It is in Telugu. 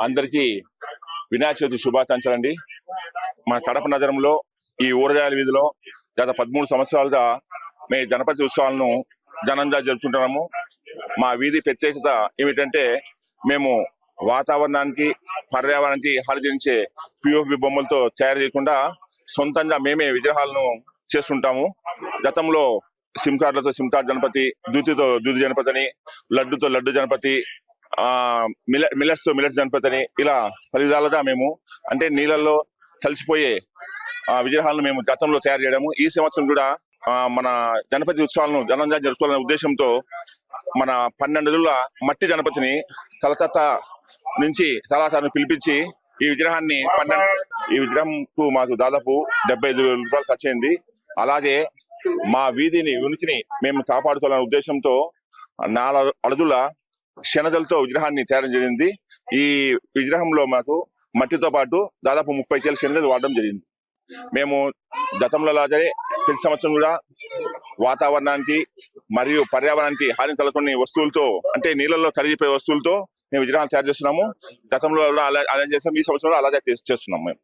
అందరికీ వినాయక చవితి శుభాకాంక్షలు అండి. మా కడప నగరంలో ఈ ఊరగాయల వీధిలో గత 13 సంవత్సరాలుగా మేము గణపతి ఉత్సవాలను ఘనంగా జరుపుకుంటున్నాము. మా వీధి ప్రత్యేకత ఏమిటంటే మేము వాతావరణానికి పర్యావరణానికి హానించే పిఓపి బొమ్మలతో తయారు చేయకుండా సొంతంగా మేమే విగ్రహాలను చేస్తుంటాము. గతంలో సిమ్ కార్డులతో సిమ్ కార్డు గణపతి, దూతితో దూది గణపతి అని, లడ్డుతో లడ్డు గణపతి, మిల్లెట్స్ తో మిల్లెట్స్ గణపతి అని ఇలా 10 విధాలుగా మేము అంటే నీళ్ళల్లో కలిసిపోయే విగ్రహాలను మేము గతంలో తయారు చేయడము. ఈ సంవత్సరం కూడా మన గణపతి ఉత్సవాలను ఘనంగా జరుపుకోవాలనే ఉద్దేశంతో మన 12 అడుగుల మట్టి గణపతిని కలకత్త నుంచి సలహాదారుని పిలిపించి ఈ విగ్రహాన్ని ఈ విగ్రహంకు మాకు దాదాపు 75,000 రూపాయలు ఖర్చు అయింది. అలాగే మా వీధిని ఉనికిని మేము కాపాడుకోవాలనే ఉద్దేశంతో 4 అడుగుల శనగలతో విగ్రహాన్ని తయారు జరిగింది. ఈ విగ్రహంలో మాకు మట్టితో పాటు దాదాపు 30 కిలోల శనగలు వాడడం జరిగింది. మేము గతంలో లాగే ప్రతి సంవత్సరం కూడా వాతావరణానికి మరియు పర్యావరణానికి హాని కలగని వస్తువులతో అంటే నీళ్ళల్లో కరిగిపోయే వస్తువులతో మేము విగ్రహాలు తయారు చేస్తున్నాము. గతంలో అలాగే చేస్తాం, ఈ సంవత్సరంలో అలాగే చేస్తున్నాము మేము.